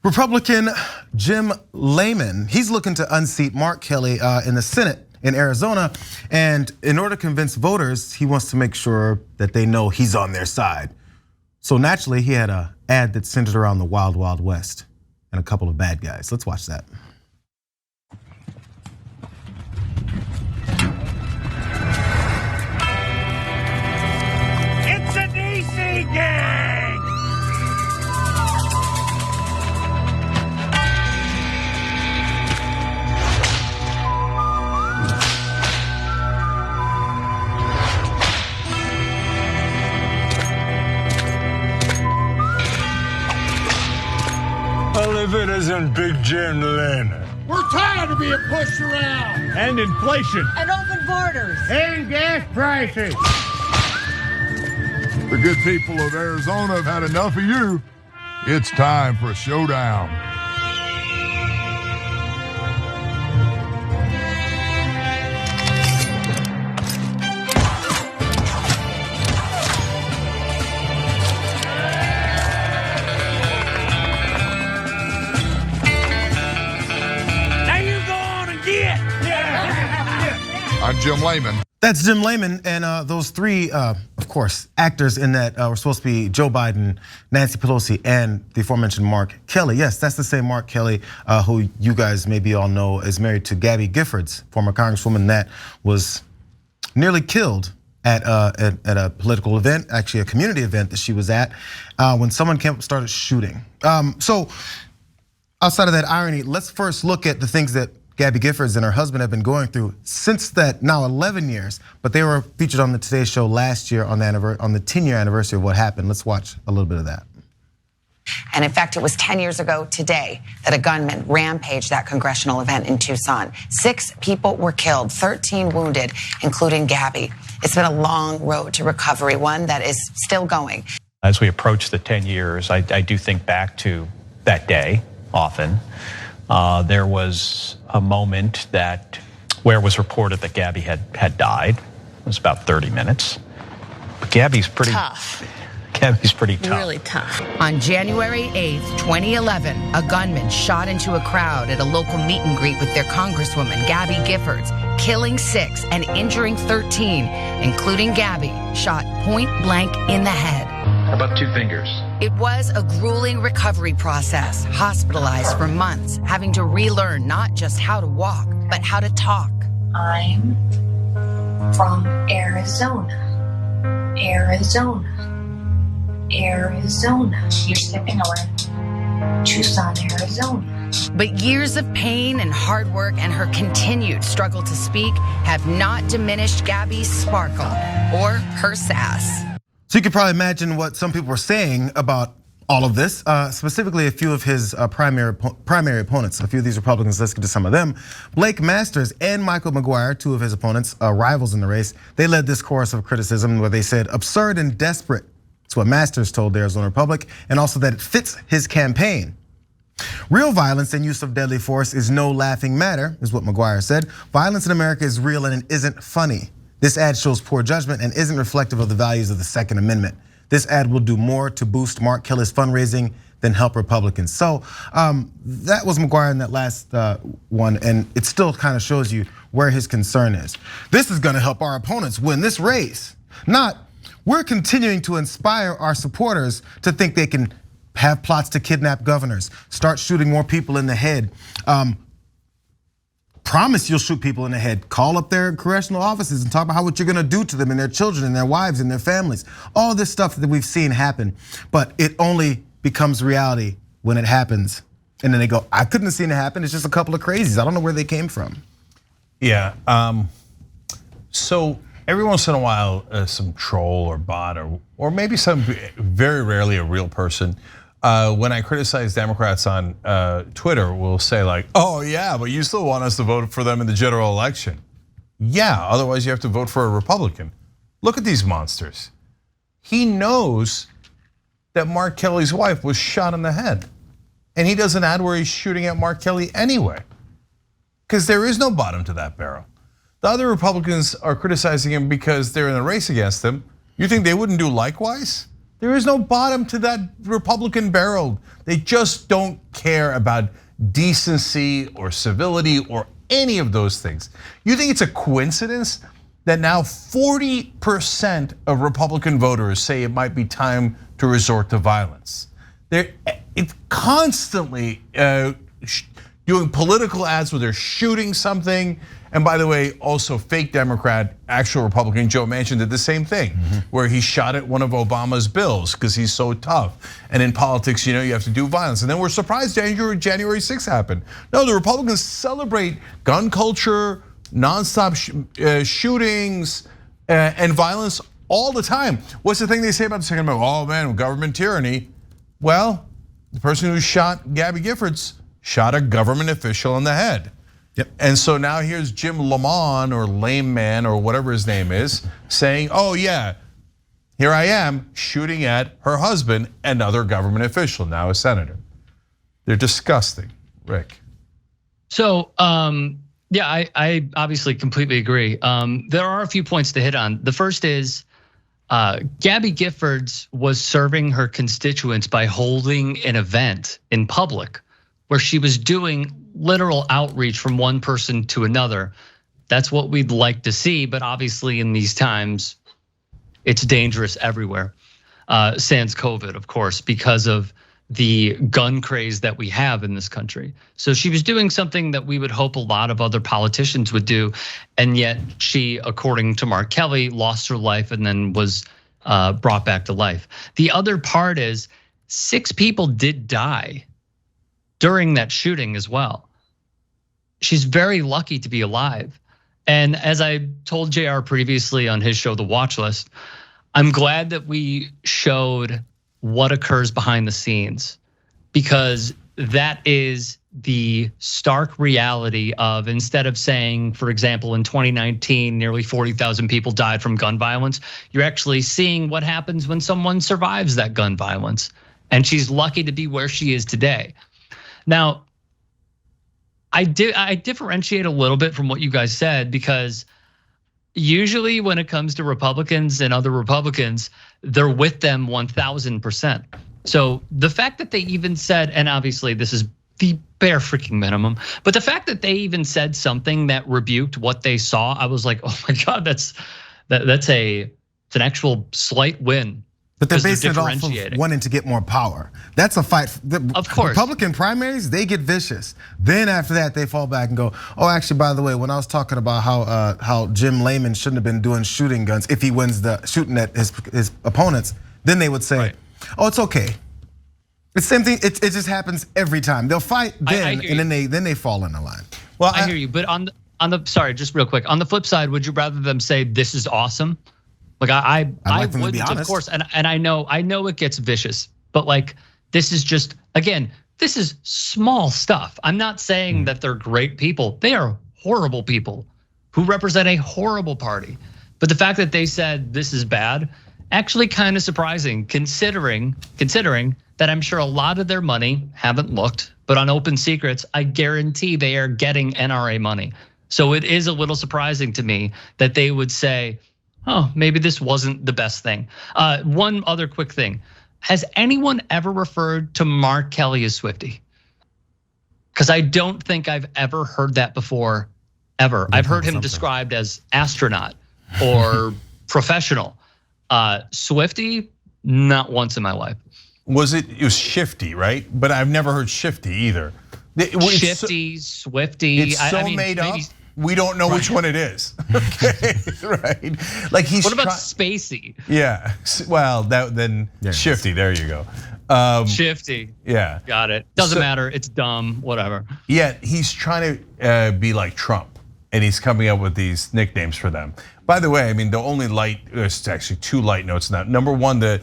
Republican Jim Lamon, he's looking to unseat Mark Kelly in the Senate in Arizona. And in order to convince voters, he wants to make sure that they know he's on their side. So naturally, he had an ad that centered around the Wild Wild West and a couple of bad guys. Let's watch that. It's a DC gang! Well, if it isn't Big Jim Lynn. We're tired of being pushed around. And inflation. And open borders. And gas prices. The good people of Arizona have had enough of you. It's time for a showdown. I'm Jim Lamon. That's Jim Lamon, and those three, of course, actors in that were supposed to be Joe Biden, Nancy Pelosi, and the aforementioned Mark Kelly. Yes, that's the same Mark Kelly who you guys maybe all know is married to Gabby Giffords, former congresswoman that was nearly killed at a political event, actually a community event that she was at, when someone started shooting. So outside of that irony, let's first look at the things that Gabby Giffords and her husband have been going through since that now 11 years, but they were featured on the Today Show last year on the 10-year anniversary of what happened. Let's watch a little bit of that. And in fact, it was 10 years ago today that a gunman rampaged that congressional event in Tucson. 6 people were killed, 13 wounded, including Gabby. It's been a long road to recovery, one that is still going. As we approach the 10 years, I do think back to that day often. There was a moment where it was reported that Gabby had died. It was about 30 minutes. But Gabby's pretty tough. Gabby's pretty tough. Really tough. On January 8th, 2011, a gunman shot into a crowd at a local meet and greet with their congresswoman, Gabby Giffords, killing 6 and injuring 13, including Gabby, shot point blank in the head. About 2 fingers. It was a grueling recovery process, hospitalized for months, having to relearn not just how to walk, but how to talk. I'm from Arizona. You're skipping away. Tucson, Arizona. But years of pain and hard work and her continued struggle to speak have not diminished Gabby's sparkle or her sass. So you could probably imagine what some people were saying about all of this, specifically a few of his primary opponents. A few of these Republicans, let's get to some of them. Blake Masters and Michael McGuire, 2 of his opponents, rivals in the race, they led this chorus of criticism where they said absurd and desperate. That's what Masters told the Arizona Republic, and also that it fits his campaign. Real violence and use of deadly force is no laughing matter, is what McGuire said. Violence in America is real and it isn't funny. This ad shows poor judgment and isn't reflective of the values of the Second Amendment. This ad will do more to boost Mark Kelly's fundraising than help Republicans. So that was McGuire in that last one, and it still kind of shows you where his concern is. This is gonna help our opponents win this race. Not, we're continuing to inspire our supporters to think they can have plots to kidnap governors, start shooting more people in the head, promise you'll shoot people in the head, call up their congressional offices and talk about what you're gonna do to them and their children and their wives and their families. All this stuff that we've seen happen, but it only becomes reality when it happens. And then they go, I couldn't have seen it happen, it's just a couple of crazies. I don't know where they came from. Yeah, so every once in a while, some troll or bot or maybe some, very rarely a real person, when I criticize Democrats on Twitter, will say like, oh yeah, but you still want us to vote for them in the general election. Yeah, otherwise you have to vote for a Republican. Look at these monsters. He knows that Mark Kelly's wife was shot in the head. And he does an ad where he's shooting at Mark Kelly anyway. Because there is no bottom to that barrel. The other Republicans are criticizing him because they're in a race against him. You think they wouldn't do likewise? There is no bottom to that Republican barrel. They just don't care about decency or civility or any of those things. You think it's a coincidence that now 40% of Republican voters say it might be time to resort to violence? It's constantly doing political ads where they're shooting something. And by the way, also fake Democrat, actual Republican Joe Manchin did the same thing, where he shot at one of Obama's bills because he's so tough. And in politics, you have to do violence. And then we're surprised January 6th happened. No, the Republicans celebrate gun culture, nonstop shootings, and violence all the time. What's the thing they say about the Second Amendment? Oh man, government tyranny. Well, the person who shot Gabby Giffords shot a government official in the head. Yep. And so now here's Jim Lamon or Lamon or whatever his name is saying, oh yeah, here I am shooting at her husband, another government official, now a senator. They're disgusting, Rick. So, yeah, I obviously completely agree. There are a few points to hit on. The first is Gabby Giffords was serving her constituents by holding an event in public where she was doing literal outreach from one person to another. That's what we'd like to see, but obviously in these times, it's dangerous everywhere. Sans COVID, of course, because of the gun craze that we have in this country. So she was doing something that we would hope a lot of other politicians would do, and yet she, according to Mark Kelly, lost her life and then was brought back to life. The other part is 6 people did die during that shooting as well. She's very lucky to be alive. And as I told JR previously on his show, The Watch List, I'm glad that we showed what occurs behind the scenes, because that is the stark reality of, instead of saying, for example, in 2019, nearly 40,000 people died from gun violence, you're actually seeing what happens when someone survives that gun violence. And she's lucky to be where she is today. Now, I differentiate a little bit from what you guys said, because usually when it comes to Republicans and other Republicans, they're with them 1000%. So the fact that they even said, and obviously this is the bare freaking minimum, but the fact that they even said something that rebuked what they saw, I was like, oh my God, that's an actual slight win. But they're basing it off of wanting to get more power. That's a fight. Of course. Republican primaries, they get vicious. Then after that, they fall back and go, oh, actually, by the way, when I was talking about how Jim Lamon shouldn't have been doing shooting guns if he wins the shooting at his opponents, then they would say, right, oh, it's okay. It's the same thing. It just happens every time. They'll fight then, and then they fall in the line. Well, I hear you, but on the sorry, just real quick. On the flip side, would you rather them say this is awesome? Like I wouldn't, of course, and I know it gets vicious, but like this is just, again, this is small stuff. I'm not saying that they're great people. They are horrible people who represent a horrible party. But the fact that they said this is bad, actually kind of surprising, considering that I'm sure a lot of their money, haven't looked, but on Open Secrets, I guarantee they are getting NRA money. So it is a little surprising to me that they would say, oh, maybe this wasn't the best thing. One other quick thing. Has anyone ever referred to Mark Kelly as Swifty? Because I don't think I've ever heard that before, ever. I've heard him described as astronaut or professional. Swifty, not once in my life. It was Shifty, right? But I've never heard Shifty either. Shifty, Swifty. It's so made up. We don't know which one it is. Okay, right? Like he's. What about Spacey? Yeah. Well, then Shifty. There you go. Shifty. Yeah. Got it. Doesn't matter. It's dumb. Whatever. Yeah, he's trying to be like Trump, and he's coming up with these nicknames for them. By the way, I mean the only there's actually 2 light notes in that. Number one, the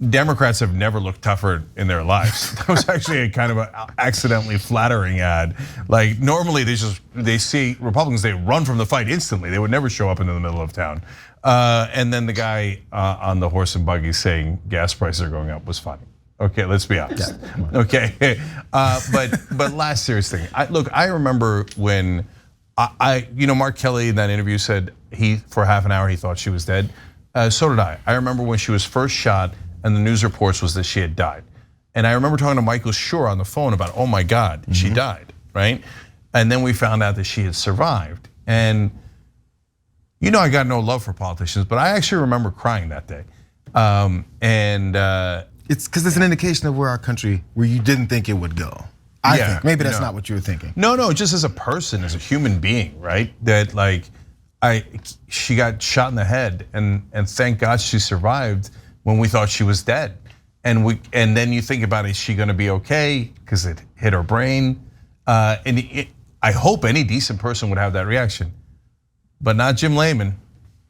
Democrats have never looked tougher in their lives. That was actually a kind of an accidentally flattering ad. Like normally they see Republicans, they run from the fight instantly. They would never show up into the middle of town. And then the guy on the horse and buggy saying gas prices are going up was funny. Okay, let's be honest. Okay, but last serious thing. I remember when Mark Kelly in that interview said for half an hour he thought she was dead. So did I. I remember when she was first shot and the news reports was that she had died. And I remember talking to Michael Schur on the phone about, oh my God, she died, right? And then we found out that she had survived. And I got no love for politicians, but I actually remember crying that day. It's because it's an indication of where you didn't think it would go. I think maybe that's not what you were thinking. No, just as a person, as a human being, right? That like, she got shot in the head, and thank God she survived when we thought she was dead. And then you think about, is she going to be okay because it hit her brain? I hope any decent person would have that reaction, but not Jim Lamon.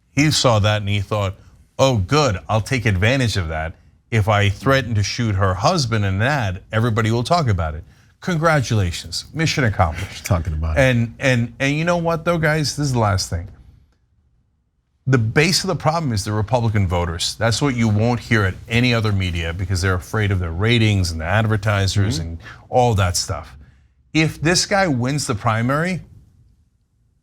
He saw that and he thought, oh good, I'll take advantage of that. If I threaten to shoot her husband in an ad, everybody will talk about it. Congratulations, mission accomplished. Talking about it. And you know what though, guys? This is the last thing. The base of the problem is the Republican voters. That's what you won't hear at any other media because they're afraid of their ratings and the advertisers and all that stuff. If this guy wins the primary,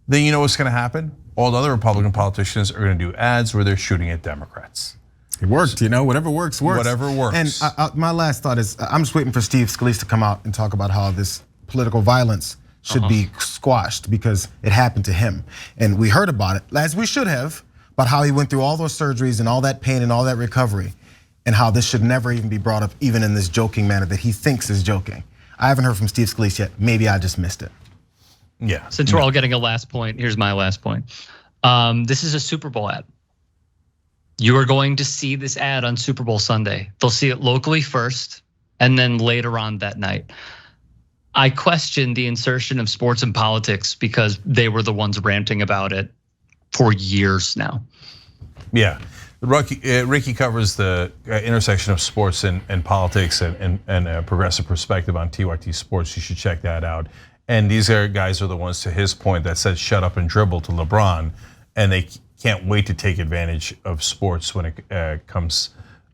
then you know what's gonna happen? All the other Republican politicians are gonna do ads where they're shooting at Democrats. It worked, whatever works, works. Whatever works. And my last thought is, I'm just waiting for Steve Scalise to come out and talk about how this political violence should be squashed because it happened to him. And we heard about it, as we should have, about how he went through all those surgeries and all that pain and all that recovery, and how this should never even be brought up, even in this joking manner that he thinks is joking. I haven't heard from Steve Scalise yet. Maybe I just missed it. Yeah. Since we're all getting a last point, here's my last point. This is a Super Bowl ad. You are going to see this ad on Super Bowl Sunday. They'll see it locally first, and then later on that night. I question the insertion of sports and politics because they were the ones ranting about it for years now. Yeah, Ricky covers the intersection of sports and politics and a progressive perspective on TYT Sports. You should check that out. And these guys are the ones, to his point, that said shut up and dribble to LeBron, and they can't wait to take advantage of sports when it comes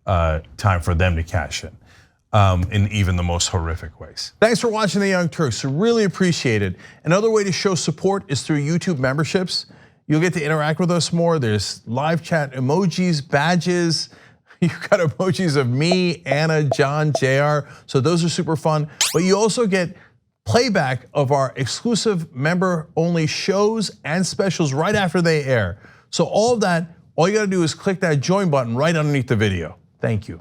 time for them to cash in even the most horrific ways. Thanks for watching the Young Turks. Really appreciate it. Another way to show support is through YouTube memberships. You'll get to interact with us more. There's live chat emojis, badges. You've got emojis of me, Anna, John, JR. So those are super fun. But you also get playback of our exclusive member-only shows and specials right after they air. So all of that, all you gotta do is click that join button right underneath the video. Thank you.